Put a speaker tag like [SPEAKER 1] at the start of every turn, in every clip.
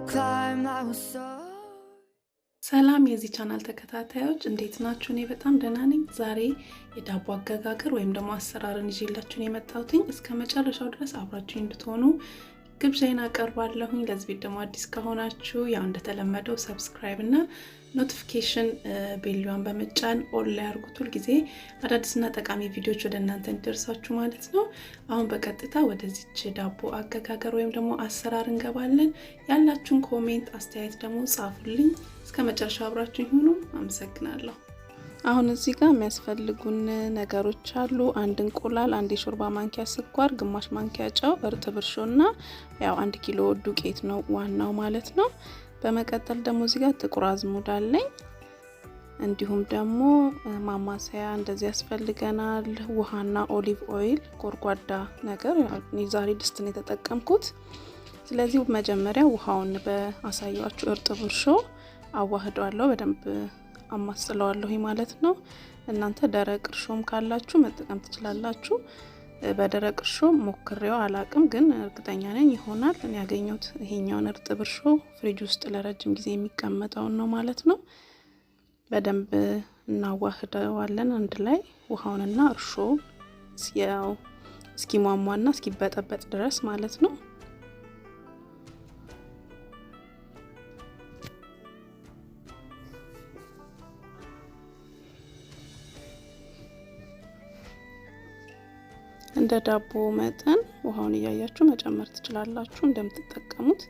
[SPEAKER 1] climb, I will soar.
[SPEAKER 2] ሰላም የዚህ ቻናል ተከታታዮች እንዴት ናችሁ? እኔ በጣም ደህና ነኝ። ዛሬ የዳቦ አገጋገር ወይም ደግሞ አሰራርን ይዤላችሁ የመጣሁት እስከ መጨረሻው ድረስ አብራችሁ እንድትሆኑ ግብዣዬን አቀርባለሁኝ። ለዚህ ቪዲዮ ደግሞ አዲስ ከሆናችሁ ያው እንደተለመደው ሰብስክራይብ እና ኖቲፊኬሽን ቤሉን በመጫን ኦል ላይ አድርጉት። ሁሉ ጊዜ አዳዲስና ጠቃሚ ቪዲዮዎች ወደ እናንተ እንዲደርሳችሁ ማለት ነው። አሁን በቀጥታ ወደዚች ዳቦ አገጋገር ወይም ደግሞ አሰራር እንገባለን። ያላችሁን ኮሜንት አስተያየት ደግሞ ጻፉልኝ። እስከ መጨረሻው አብራችሁ ይሁኑ። አመሰግናለሁ። አሁን እዚህ ጋር የሚያስፈልጉን ነገሮች አሉ። አንድ እንቁላል፣ አንድ የሾርባ ማንኪያ ስኳር፣ ግማሽ ማንኪያ ጨው፣ እርጥብ እርሾና ያው 1 ኪሎ ዱቄት ነው ዋናው ማለት ነው። በመቀጠል ደግሞ እዚህ ጋር ጥቁር አዝሙድ አለኝ። እንዲሁም ደግሞ ማማሰያ እንደዚህ ያስፈልገናል። ውሃና ኦሊቭ ኦይል ጎርጓዳ ነገር ዛሬ ድስት ነው የተጠቀምኩት። ስለዚህ መጀመሪያ ውሃውን በአሳያችሁ እርጥብ እርሾ አዋህደዋለሁ፣ በደንብ አማስለዋለሁ ማለት ነው። እናንተ ደረቅ እርሾም ካላችሁ መጠቀም ትችላላችሁ። በደረቅ እርሾ ሞክሬው አላቅም፣ ግን እርግጠኛ ነኝ ይሆናል። እኔ ያገኘሁት ይሄኛውን እርጥብ እርሾ ፍሪጅ ውስጥ ለረጅም ጊዜ የሚቀመጠው ነው ማለት ነው። በደንብ እናዋህደዋለን አንድ ላይ ውሃውንና እርሾ ያው እስኪሟሟና እስኪበጠበጥ ድረስ ማለት ነው። እንደ ዳቦ መጠን ውሃውን እያያችሁ መጨመር ትችላላችሁ እንደምትጠቀሙት።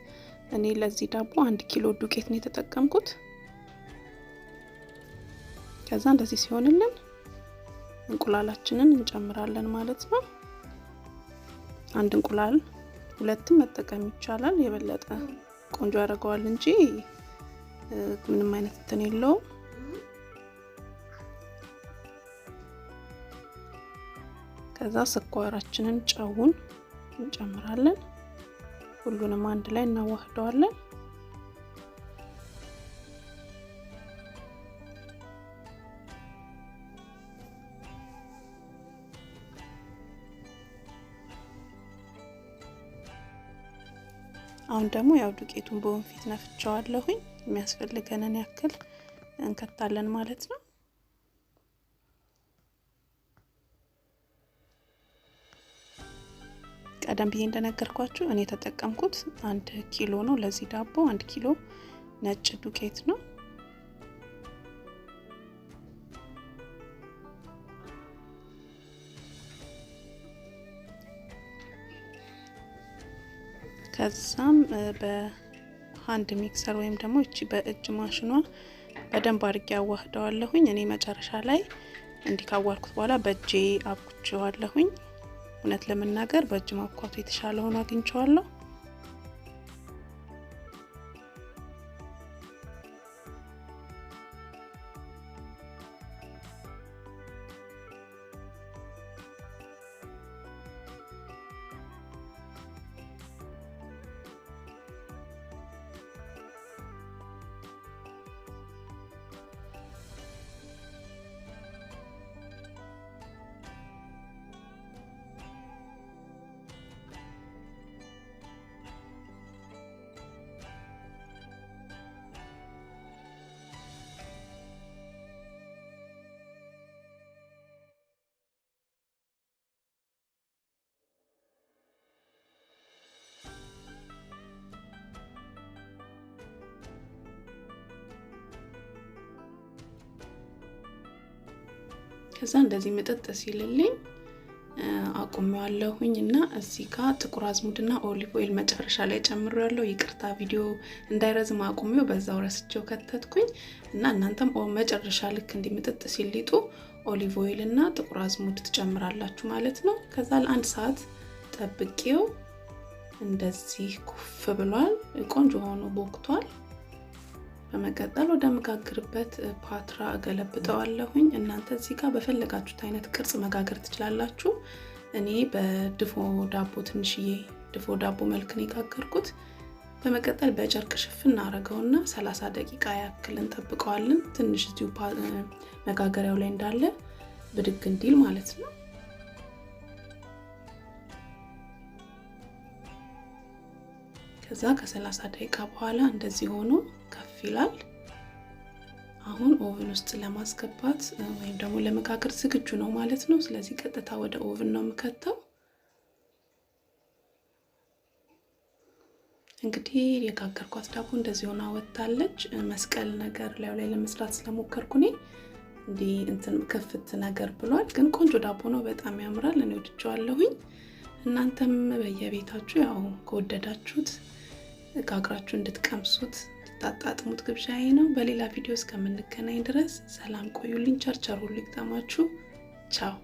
[SPEAKER 2] እኔ ለዚህ ዳቦ 1 ኪሎ ዱቄት ነው የተጠቀምኩት። ከዛ እንደዚህ ሲሆንልን እንቁላላችንን እንጨምራለን ማለት ነው። አንድ እንቁላል ሁለትም መጠቀም ይቻላል፣ የበለጠ ቆንጆ ያደርገዋል እንጂ ምንም አይነት እንትን የለውም። ከዛ ስኳራችንን ጨውን እንጨምራለን። ሁሉንም አንድ ላይ እናዋህደዋለን። አሁን ደግሞ ያው ዱቄቱን በወንፊት ነፍቻለሁኝ። የሚያስፈልገንን ያክል እንከታለን ማለት ነው። ቀደም ብዬ እንደነገርኳችሁ እኔ ተጠቀምኩት 1 ኪሎ ነው። ለዚህ ዳቦ 1 ኪሎ ነጭ ዱቄት ነው። ከዛም በሃንድ ሚክሰር ወይም ደግሞ እቺ በእጅ ማሽኗ በደንብ አድርጌ አዋህደዋለሁኝ። እኔ መጨረሻ ላይ እንዲካዋልኩት በኋላ በእጄ አብኩቼዋለሁኝ። እውነት ለመናገር በእጅ ማብኳቱ የተሻለ ሆኖ አግኝቼዋለሁ። ከዛ እንደዚህ መጠጥ ሲልልኝ አቁሜዋለሁኝ እና እዚህ ጋር ጥቁር አዝሙድና ኦሊቭ ኦይል መጨረሻ ላይ ጨምሬያለሁ። ይቅርታ ቪዲዮ እንዳይረዝም አቁሜው በዛው ረስቼው ከተትኩኝ እና እናንተም መጨረሻ ልክ እንዲመጠጥ ሲልጡ ኦሊቭ ኦይል እና ጥቁር አዝሙድ ትጨምራላችሁ ማለት ነው። ከዛ ለ1 ሰዓት ጠብቄው እንደዚህ ኩፍ ብሏል፣ ቆንጆ ሆኖ ቦክቷል። በመቀጠል ወደ መጋገርበት ፓትራ ገለብጠዋለሁኝ። እናንተ እዚህ ጋር በፈለጋችሁት አይነት ቅርጽ መጋገር ትችላላችሁ። እኔ በድፎ ዳቦ ትንሽዬ ድፎ ዳቦ መልክ ነው የጋገርኩት። በመቀጠል በጨርቅ ሽፍን አረጋውና 30 ደቂቃ ያክል እንጠብቀዋለን። ትንሽ እዚሁ መጋገሪያው ላይ እንዳለ ብድግ እንዲል ማለት ነው። ከዛ ከ30 ደቂቃ በኋላ እንደዚህ ሆኖ ከፍ ይላል። አሁን ኦቨን ውስጥ ለማስገባት ወይም ደግሞ ለመጋገር ዝግጁ ነው ማለት ነው። ስለዚህ ቀጥታ ወደ ኦቨን ነው የምከተው። እንግዲህ የጋገርኳት ዳቦ እንደዚህ ሆና ወጣለች። መስቀል ነገር ላይ ለመስራት ስለሞከርኩ ነኝ እንዴ እንትን ከፍት ነገር ብሏል፣ ግን ቆንጆ ዳቦ ነው፣ በጣም ያምራል። እኔ ወድጄዋለሁኝ። እናንተም በየቤታችሁ ያው ከወደዳችሁት ጋግራችሁ እንድትቀምሱት ታጣጥሙት ግብዣዬ ነው። በሌላ ቪዲዮ እስከምንገናኝ ድረስ ሰላም ቆዩልኝ። ቸርቸር ሁሉ ይግጠማችሁ። ቻው።